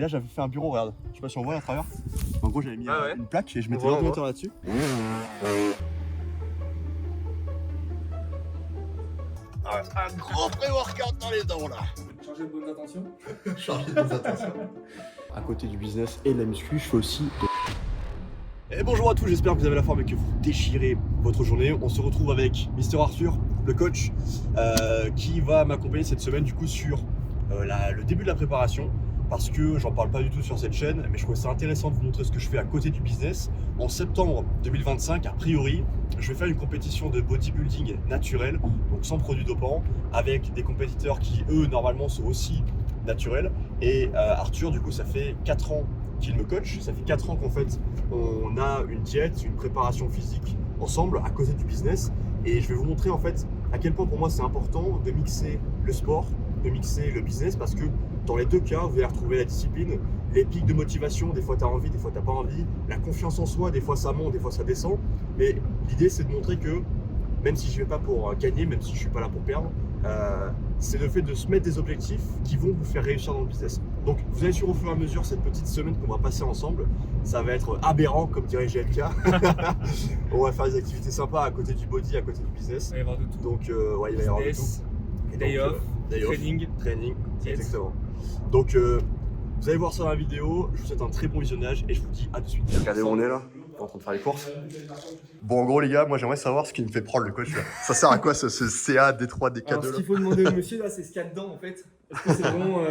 là j'avais fait un bureau, regarde. Je sais pas si on voit à travers. En gros j'avais mis une plaque et je mettais voit, l'ordinateur là-dessus. Un gros pré-workout dans les dents là. Changer de bonnes intentions. Chargé des attentions. À côté du business et de la muscu, je fais aussi Et bonjour à tous, j'espère que vous avez la forme et que vous déchirez votre journée. On se retrouve avec Mister Arthur, le coach, qui va m'accompagner cette semaine du coup sur le début de la préparation. Parce que j'en parle pas du tout sur cette chaîne, mais je trouvais ça intéressant de vous montrer ce que je fais à côté du business. En septembre 2025, a priori, je vais faire une compétition de bodybuilding naturel, donc sans produits dopants, avec des compétiteurs qui, eux, normalement, sont aussi naturels. Et Arthur, du coup, ça fait 4 ans qu'il me coach. Ça fait 4 ans qu'en fait, on a une diète, une préparation physique ensemble, à côté du business. Et je vais vous montrer, en fait, à quel point pour moi, c'est important de mixer le sport, de mixer le business, parce que dans les deux cas, vous allez retrouver la discipline, les pics de motivation, des fois tu as envie, des fois tu n'as pas envie, la confiance en soi, des fois ça monte, des fois ça descend. Mais l'idée, c'est de montrer que même si je ne vais pas pour gagner, même si je ne suis pas là pour perdre, c'est le fait de se mettre des objectifs qui vont vous faire réussir dans le business. Donc vous allez suivre au fur et à mesure cette petite semaine qu'on va passer ensemble. Ça va être aberrant, comme dirait GLK. On va faire des activités sympas à côté du body, à côté du business. Il va y avoir de tout. Donc ouais, il va y avoir de tout. Et Day donc, off, training, Yes. exactement. Donc vous allez voir ça dans la vidéo, je vous souhaite un très bon visionnage et je vous dis à tout de suite. Regardez où on est là, on est en train de faire les courses. Bon en gros les gars, moi j'aimerais savoir ce qui me fait prendre le coach là. Ça sert à quoi ce CA, D3, DK2 Alors, ce là? qu'il faut demander au monsieur là, c'est ce qu'il y a dedans en fait. Est-ce que c'est vraiment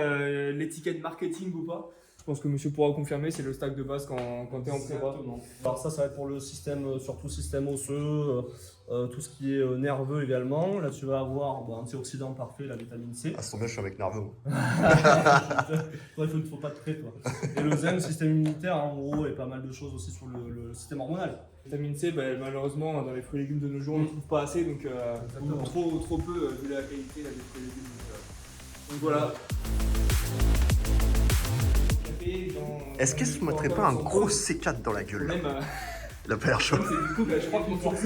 l'étiquette marketing ou pas? Je pense que monsieur pourra confirmer, c'est le stack de base quand tu es en prépa. Alors ça va être pour le système, surtout système osseux, tout ce qui est nerveux également. Là tu vas avoir antioxydant parfait, la vitamine C. Ah c'est tombé, je suis avec nerveux. Toi, il ne faut pas te prêter toi. Et le zen, système immunitaire en gros, et pas mal de choses aussi sur le système hormonal. Vitamine C, malheureusement, dans les fruits et légumes de nos jours, on ne trouve pas assez, donc ou trop peu vu la qualité là, des fruits et légumes. Donc voilà. Est-ce qu'elle se mettrait pas un gros C4 dans la gueule là? Même, Il a pas l'air chaud. du coup, je crois qu'on force.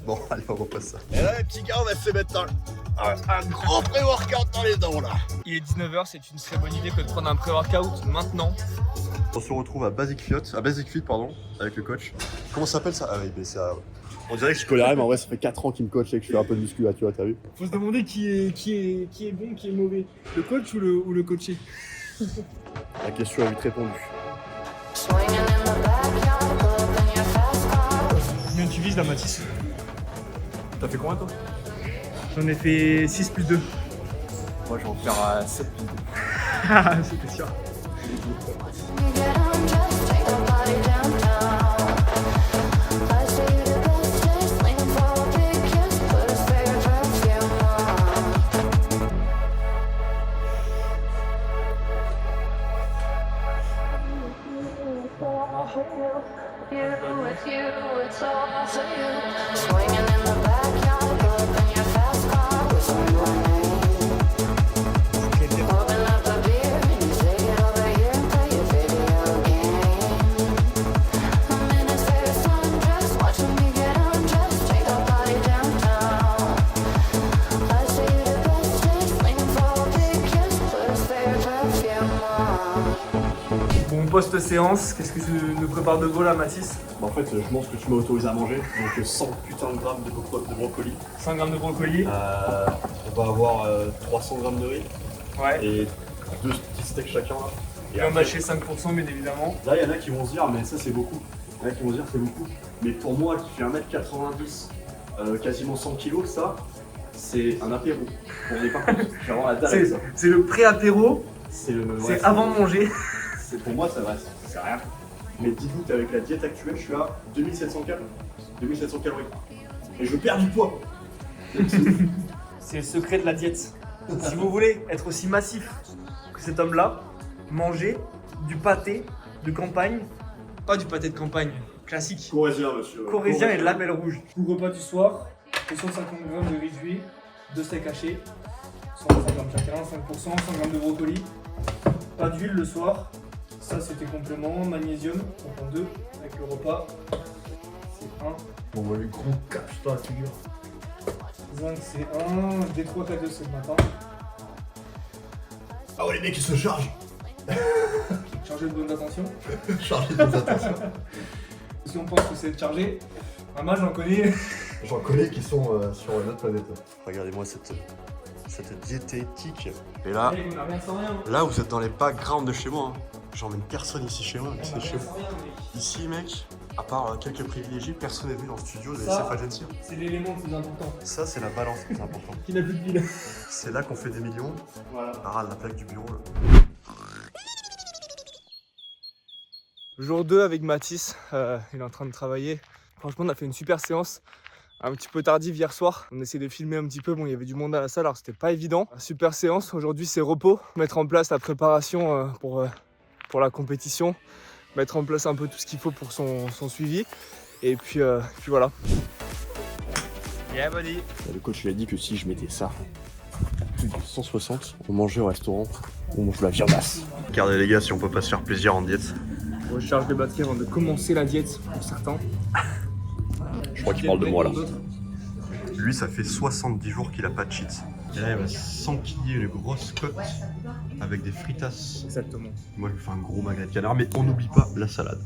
Bon allez on repasse ça. Et là les petits gars on va se mettre un gros pré-workout dans les dents là. Il est 19h, c'est une très bonne idée que de prendre un pré-workout maintenant. On se retrouve à Basic Fit, pardon, avec le coach. Comment ça s'appelle ça? Ah oui, mais ça. On dirait que je collerais, mais en vrai, ça fait 4 ans qu'il me coach et que je fais un peu de muscu là, tu vois, t'as vu? Faut se demander qui est bon, qui est mauvais. Le coach ou le coaché? La question est vite répondue. Combien tu vises la Mathis? T'as fait combien toi? J'en ai fait 6 plus 2. Moi, je vais en faire 7 plus 2. C'était sûr. It's all for you. Swinging in the backyard, up in your fast car with some money. Open up a beer and you take it over here and play your video game. I'm in his favorite sundress, watching me get undressed, take our body downtown. I say you the best taste, leaning for a big kiss, put his favorite perfume on. Bon, post-séance, qu'est-ce que tu nous prépares de beau là, Mathis? Bah, en fait, je mange ce que tu m'as autorisé à manger, donc 100 putain de grammes de brocoli. 100 grammes de brocoli. On va avoir 300 grammes de riz Ouais. et 2 petits steaks chacun là. Et on mâché 5% bien évidemment. Là, il y en a qui vont se dire, mais ça c'est beaucoup. Il y en a qui vont se dire, c'est beaucoup. Mais pour moi qui fais 1m90, quasiment 100 kg, ça, c'est un apéro. On n'est pas compte. J'ai vraiment la dalle avec ça. C'est le pré-apéro, C'est c'est avant de manger. Pour moi, ça va, c'est rien. Mais dis-vous qu'avec la diète actuelle, je suis à 2700 calories. Et je perds du poids. C'est le secret de la diète. Si vous voulez être aussi massif que cet homme-là, mangez du pâté de campagne. Pas du pâté de campagne classique. Corésien, monsieur. Corésien et label rouge. Tout repas du soir, 250 g de riz cuit, 2 steaks hachés, 125 g chacun, 5%, 100 g de brocoli. Pas d'huile le soir. Ça c'était complément, magnésium, on prend 2 avec le repas. C'est 1. Bon, bah, le gros cache dans la figure. Zinc c'est 1, D3 K2 c'est le matin. Ah ouais, les mecs, ils se chargent. chargé de bonnes intentions. Chargé de attention. Si on pense que c'est chargé, moi j'en connais. J'en connais qui sont sur une autre planète. Regardez-moi cette diététique. Et là, Mec, on a rien sans rien. là vous êtes dans les backgrounds de chez moi. Hein. J'emmène personne ici chez moi. On a C'est rien chez sans moi. rien, mec. Ici, mec, à part quelques privilégiés, personne n'est venu dans le studio de Ça, SF Agency. C'est l'élément le plus important. Ça, c'est la balance, c'est important. Qui n'a plus de pile. C'est là qu'on fait des millions. Voilà. Ah, la plaque du bureau, là. Jour 2 avec Mathis, il est en train de travailler. Franchement, on a fait une super séance. Un petit peu tardive hier soir. On essayait de filmer un petit peu. Bon, il y avait du monde à la salle, alors c'était pas évident. Super séance. Aujourd'hui, c'est repos. Mettre en place la préparation pour la compétition. Mettre en place un peu tout ce qu'il faut pour son suivi. Et puis voilà. Yeah, buddy. Le coach lui a dit que si je mettais ça, plus de 160, on mangeait au restaurant, on mange de la viandasse. Regardez les gars, si on peut pas se faire plaisir en diète. Recharge de batterie avant de commencer la diète pour certains. Je crois qu'il parle de moi là. Lui, ça fait 70 jours qu'il a pas de cheat. Et là, il va s'enquiller une grosse côte avec des fritas. Exactement. Moi, je lui fais un gros magret de canard, mais on n'oublie pas la salade.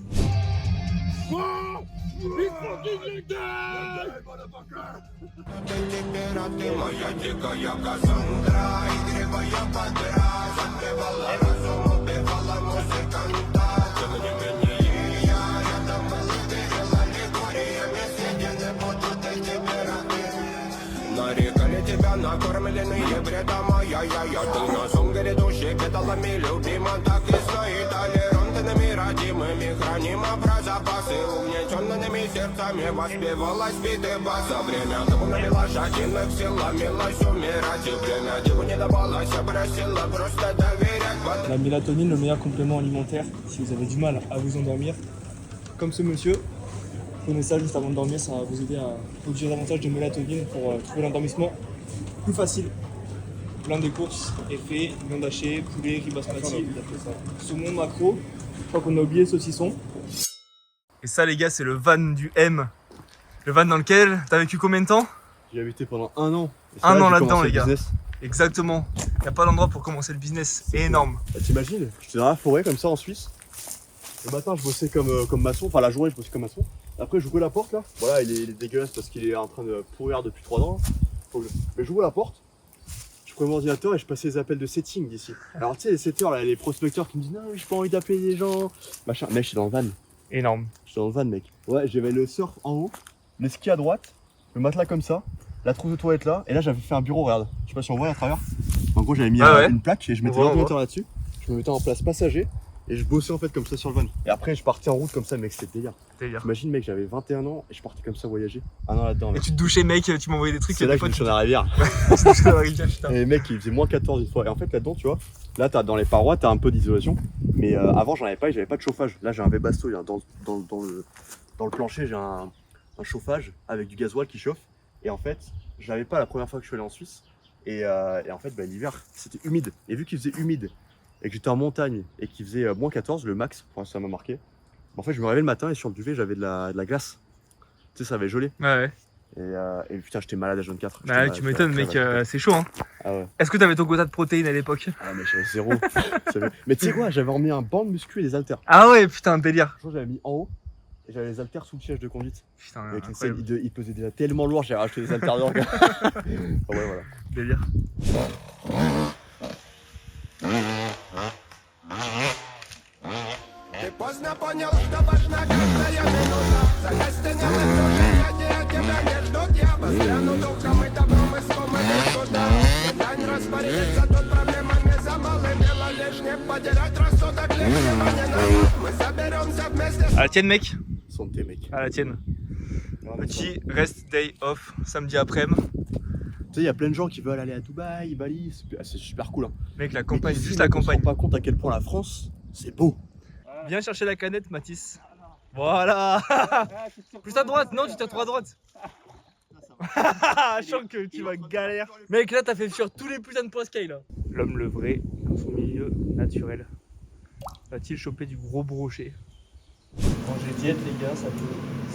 Нарекали тебя накормленные бредом, ай-яй-яй. Ты на сунгере души педалами любима, так и стоит толерантными, родимыми. Хранимо про запасы, угнетенными сердцами воспевалась биты баса. Время тому налила шатинных сил, ломилась умирать. И время диву не давалась, просила просто доверять. La mélatonine, le meilleur complément alimentaire si vous avez du mal à vous endormir. Comme ce monsieur, prenez ça juste avant de dormir, ça va vous aider à produire davantage de mélatonine pour trouver l'endormissement plus facile. Plein des courses est fait, viande hachée, poulet, riz basmati, saumon, maquereau. Je crois qu'on a oublié le saucisson. Et ça les gars, c'est le van du M. Le van dans lequel t'as vécu combien de temps? J'ai habité pendant un an. Un an là-dedans les gars. Exactement. Il n'y a pas d'endroit pour commencer le business. C'est énorme. Bah, t'imagines, j'étais dans la forêt comme ça en Suisse. Le matin, je bossais comme maçon. Enfin, la journée, je bossais comme maçon. Après, j'ouvrais la porte là. Voilà, il est dégueulasse parce qu'il est en train de pourrir depuis 3 ans. Mais j'ouvre la porte. Je prends mon ordinateur et je passais les appels de setting d'ici. Alors, tu sais, les setters, là, les prospecteurs qui me disent non, j'ai pas envie d'appeler des gens. Machin. Mec, je suis dans le van. Énorme. Je suis dans le van, mec. Ouais, j'avais le surf en haut, les skis à droite, le matelas comme ça, la trousse de toilette là. Et là, j'avais fait un bureau, regarde. Je sais pas si on voit à travers. En gros, j'avais mis une plaque et je mettais l'ordinateur là-dessus. Je me mettais en place passager. Et je bossais en fait comme ça sur le van. Et après je partais en route comme ça, mec, c'était délire. T'imagines, mec, j'avais 21 ans et je partais comme ça voyager. Un an là-dedans. Et tu te douchais, mec, tu m'envoyais des trucs. C'est là que je me suis dans la rivière. Et mec, il faisait moins 14 une fois. Et en fait là-dedans, tu vois, là t'as dans les parois, t'as un peu d'isolation. Mais avant j'en avais pas et j'avais pas de chauffage. Là j'ai un Webasto, dans le plancher, j'ai un chauffage avec du gasoil qui chauffe. Et en fait, je l'avais pas la première fois que je suis allé en Suisse. Et en fait, l'hiver, c'était humide. Et vu qu'il faisait humide, et que j'étais en montagne et qu'il faisait moins 14, le max, enfin, ça m'a marqué. En fait, je me réveillais le matin et sur le duvet, j'avais de la glace. Tu sais, ça avait gelé. Ouais. Et putain, j'étais malade à jeune 4. Bah, tu m'étonnes, mec, c'est chaud, hein. Ah ouais. Est-ce que t'avais ton quota de protéines à l'époque? Ah, mais j'avais zéro. Mais tu sais quoi, j'avais remis un banc de muscu et des haltères. Ah ouais, putain, délire. Je crois que j'avais mis en haut et j'avais les haltères sous le siège de conduite. Putain, avec une scène, il pesait déjà tellement lourd, j'ai racheté des haltères d'orgue. Ah ouais, voilà. Délire. Ты поздно понял, что важна каждая минута. Загостенело слушая, от тебя не ждут. Я возгляну духом и добром искомым туда. Дань распорядиться тут проблемами за малым. Дело лишь не потерять рассудок, лишнего не надо. Мы соберемся вместе. À la tienne, mec. Santé, mec. À la tienne. Petit rest day off, samedi après-midi. Tu sais, il y a plein de gens qui veulent aller à Dubaï, Bali, c'est super cool. Hein. Mec, la campagne, Ici, juste la campagne. On se rend pas compte à quel point la France, c'est beau. Viens chercher la canette, Mathis. Voilà. Plus à droite, non, tu t'as trop à droite. Je sens que tu vas galérer. Mec, là, t'as fait fuir tous les putains de poiscailles, là. L'homme le vrai, dans son milieu naturel. Va-t-il choper du gros brochet? Quand j'ai diète, les gars, ça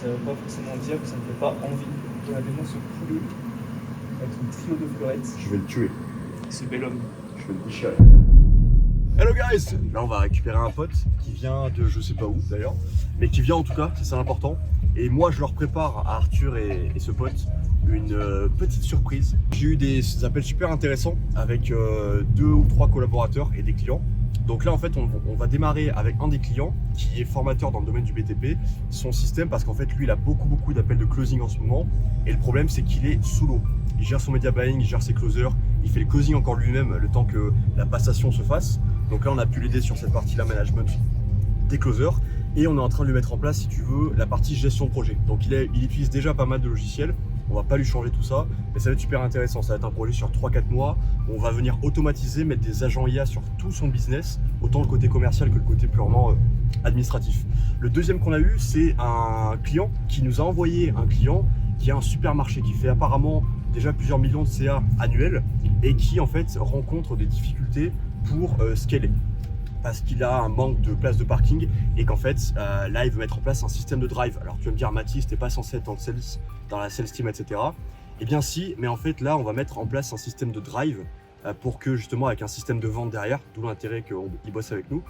veut pas forcément dire que ça me fait pas envie. Regardez-moi ce poulet avec son trio de fleurettes. Je vais le tuer. Ce bel homme. Je vais le déchirer. Hello guys! Là on va récupérer un pote qui vient de je sais pas où d'ailleurs, mais qui vient en tout cas, c'est ça l'important. Et moi je leur prépare à Arthur et ce pote une petite surprise. J'ai eu des appels super intéressants avec 2 ou 3 collaborateurs et des clients. Donc là en fait on va démarrer avec un des clients qui est formateur dans le domaine du BTP, son système, parce qu'en fait lui il a beaucoup d'appels de closing en ce moment et le problème c'est qu'il est sous l'eau. Il gère son media buying, il gère ses closers, il fait le closing encore lui-même le temps que la passation se fasse. Donc là on a pu l'aider sur cette partie là, management des closers, et on est en train de lui mettre en place, si tu veux, la partie gestion de projet. Donc il utilise déjà pas mal de logiciels. On va pas lui changer tout ça, mais ça va être super intéressant. Ça va être un projet sur 3-4 mois. On va venir automatiser, mettre des agents IA sur tout son business, autant le côté commercial que le côté purement administratif. Le deuxième qu'on a eu, c'est un client qui nous a envoyé un client qui a un supermarché qui fait apparemment déjà plusieurs millions de CA annuels et qui en fait rencontre des difficultés pour scaler. Parce qu'il a un manque de place de parking et qu'en fait là il veut mettre en place un système de drive. Alors tu vas me dire Mathis, t'es pas censé être dans la sales team, etc. Eh bien si, mais en fait là on va mettre en place un système de drive pour que justement avec un système de vente derrière, d'où l'intérêt qu'il bosse avec nous,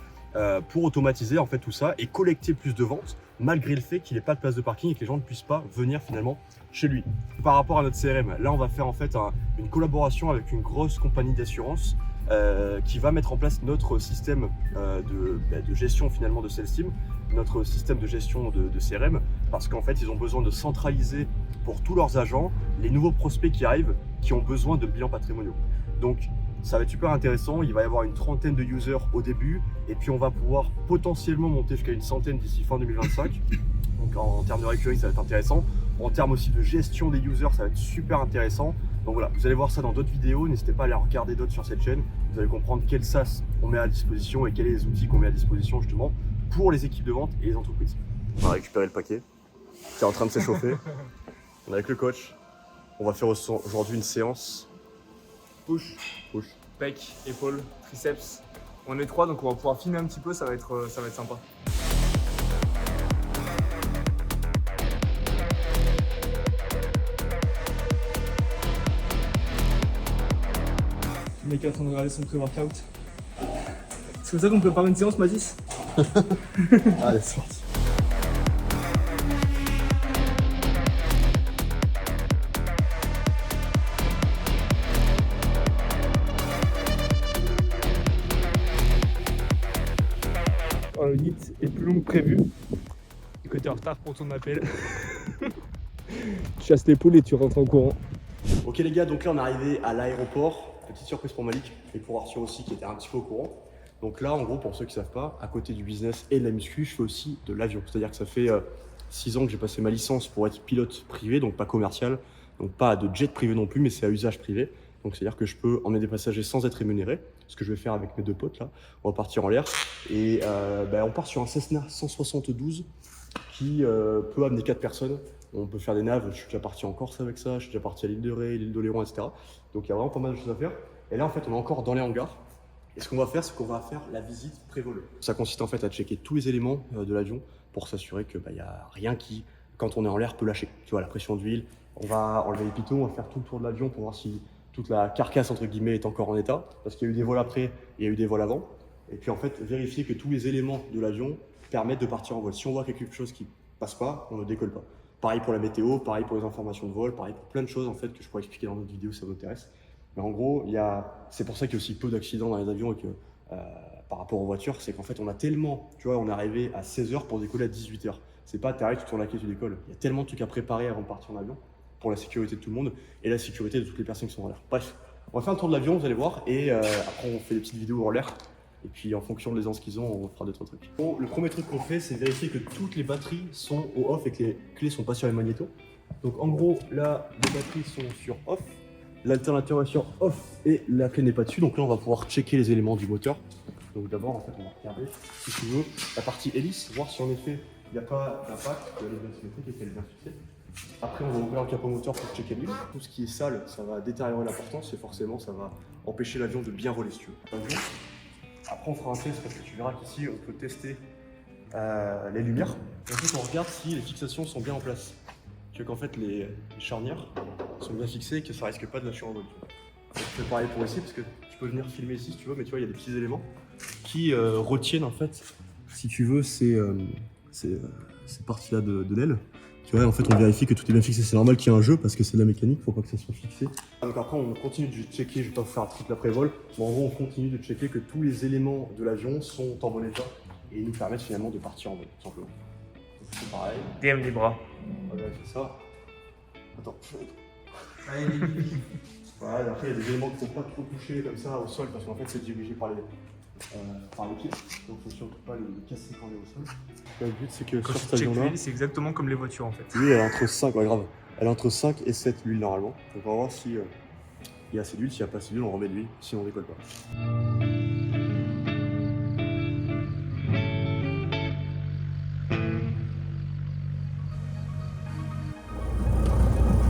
pour automatiser en fait tout ça et collecter plus de ventes malgré le fait qu'il n'ait pas de place de parking et que les gens ne puissent pas venir finalement chez lui. Par rapport à notre CRM, là on va faire en fait une collaboration avec une grosse compagnie d'assurance qui va mettre en place notre système de gestion finalement de sales team, notre système de gestion de CRM, parce qu'en fait ils ont besoin de centraliser pour tous leurs agents les nouveaux prospects qui arrivent, qui ont besoin de bilans patrimoniaux. Donc ça va être super intéressant, il va y avoir une trentaine de users au début, et puis on va pouvoir potentiellement monter jusqu'à une centaine d'ici fin 2025. Donc en termes de recurring ça va être intéressant, en termes aussi de gestion des users ça va être super intéressant. Donc voilà, vous allez voir ça dans d'autres vidéos, n'hésitez pas à aller regarder d'autres sur cette chaîne, vous allez comprendre quel SaaS on met à disposition et quels sont les outils qu'on met à disposition justement pour les équipes de vente et les entreprises. On va récupérer le paquet qui est en train de s'échauffer. On est avec le coach, on va faire aujourd'hui une séance Push, pec, épaule, triceps. On est 3 donc on va pouvoir filmer un petit peu, ça va être sympa. Le mec est en train de regarder son pré-workout. C'est comme ça qu'on prépare une séance, Mathis? Allez, c'est parti. Le guide est plus long que prévu. Et que t'es en retard pour ton appel. Tu chasses l'épaule et tu rentres en courant. Ok les gars, donc là on est arrivé à l'aéroport. Petite surprise pour Malik et pour Arthur aussi qui était un petit peu au courant. Donc là en gros, pour ceux qui ne savent pas, à côté du business et de la muscu, je fais aussi de l'avion. C'est-à-dire que ça fait 6 ans que j'ai passé ma licence pour être pilote privé, donc pas commercial, donc pas de jet privé non plus, mais c'est à usage privé. Donc c'est-à-dire que je peux emmener des passagers sans être rémunéré, ce que je vais faire avec mes 2 potes là. On va partir en l'air et on part sur un Cessna 172 qui peut amener 4 personnes. On peut faire des naves, je suis déjà parti en Corse avec ça, je suis déjà parti à l'île de Ré, l'île d'Oléron, etc. Donc il y a vraiment pas mal de choses à faire. Et là en fait on est encore dans les hangars. Et ce qu'on va faire, c'est qu'on va faire la visite pré-vol. Ça consiste en fait à checker tous les éléments de l'avion pour s'assurer que y a rien qui, quand on est en l'air, peut lâcher. Tu vois, la pression d'huile, on va enlever les pitons, on va faire tout le tour de l'avion pour voir si toute la carcasse entre guillemets est encore en état, parce qu'il y a eu des vols après et il y a eu des vols avant. Et puis en fait, vérifier que tous les éléments de l'avion permettent de partir en vol. Si on voit quelque chose qui passe pas, on ne décolle pas. Pareil pour la météo, pareil pour les informations de vol, pareil pour plein de choses en fait que je pourrais expliquer dans d'autres vidéos si ça vous intéresse. Mais en gros, c'est pour ça qu'il y a aussi peu d'accidents dans les avions et que par rapport aux voitures, c'est qu'en fait on a tellement, tu vois, on est arrivé à 16h pour décoller à 18h. C'est pas t'arrives, tu tournes la queue, tu décolles. Il y a tellement de trucs à préparer avant de partir en avion pour la sécurité de tout le monde et la sécurité de toutes les personnes qui sont en l'air. Bref, on va faire un tour de l'avion, vous allez voir, et après on fait des petites vidéos en l'air. Et puis en fonction de l'aisance qu'ils ont, on fera d'autres trucs. Bon, le premier truc qu'on fait, c'est vérifier que toutes les batteries sont au off et que les clés sont pas sur les magnétos. Donc en gros, là, les batteries sont sur off, l'alternateur est sur off et la clé n'est pas dessus. Donc là, on va pouvoir checker les éléments du moteur. Donc d'abord, en fait, on va regarder, si tu veux, la partie hélice, voir si en effet, il n'y a pas d'impact, qu'elle est bien symétrique et qu'elle est bien fixée. Après, on va ouvrir le capot moteur pour checker l'huile. Tout ce qui est sale, ça va détériorer la portance et forcément, ça va empêcher l'avion de bien voler, si tu veux. Après, on fera un test parce que tu verras qu'ici, on peut tester les lumières. Ensuite, on regarde si les fixations sont bien en place. Tu vois qu'en fait, les charnières sont bien fixées et que ça risque pas de lâcher en vol. Je fais pareil pour ici parce que tu peux venir filmer ici si tu veux, mais tu vois, il y a des petits éléments qui retiennent en fait, si tu veux, ces parties-là de l'aile. Tu vois, en fait, on vérifie que tout est bien fixé. C'est normal qu'il y ait un jeu parce que c'est de la mécanique, faut pas que ça soit fixé. Donc après, on continue de checker, je vais pas vous faire toute l'après-vol, mais en gros, on continue de checker que tous les éléments de l'avion sont en bon état et nous permettent finalement de partir en vol, tout simplement. C'est pareil. DM des bras. Voilà, c'est ça. Attends. Voilà, et après, il y a des éléments qui ne sont pas trop touchés comme ça au sol parce qu'en fait, c'est dirigé par les pieds. Donc, il ne faut surtout pas les casser quand on est au sol. Le but, c'est que Quand sur tu cet check avion-là, l'huile, c'est exactement comme les voitures en fait. l'huile, elle est entre 5, ouais, grave. Elle est entre 5 et 7 l'huile normalement. Donc, on va voir si il y a assez d'huile. S'il n'y a pas assez d'huile, on remet de l'huile. Sinon, on décolle pas.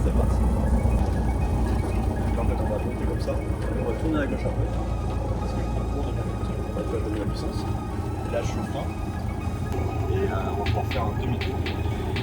C'est parti. Là, en fait, on va monter comme ça. On va tourner à gauche après. Parce que je prends le cours de mon on va donner la puissance. Et là, je suis au frein. Et là, on va pouvoir faire un demi-tour.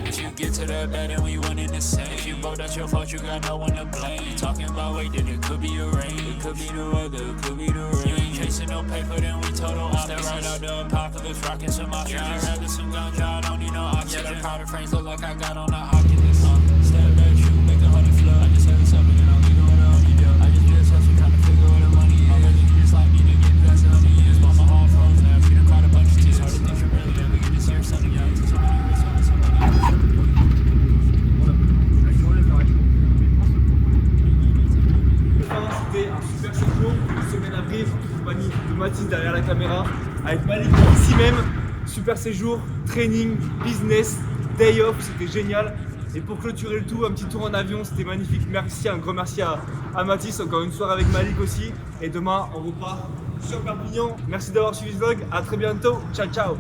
If you get to that bed and we one in the same. If you broke, that's your fault, you got no one to blame. You talking about wait, then it could be the rain, it could be the weather, it could be the rain. You ain't chasing no paper, then we total opposite. Step right out the apocalypse, rocking some oxygen. Yeah, I'd rather some ganja, I don't need no oxygen. Yeah, the powder frames look like I got on the Oculus. Step back, shoot, make a hundred flow. I just had a something and I'll be doing it only do. I just did something, trying to figure where the money is. Already just like me to get past 100 years. But my heart froze now, she done cried a bunch of tears. Hard to think you really ever get to see her son again. C'était un super séjour, une semaine à Brive, compagnie de Mathis derrière la caméra, avec Malik ici même. Super séjour, training, business, day off, c'était génial. Et pour clôturer le tout, un petit tour en avion, c'était magnifique. Merci, un grand merci à Mathis, encore une soirée avec Malik aussi. Et demain, on repart sur Perpignan. Merci d'avoir suivi ce vlog, à très bientôt, ciao ciao.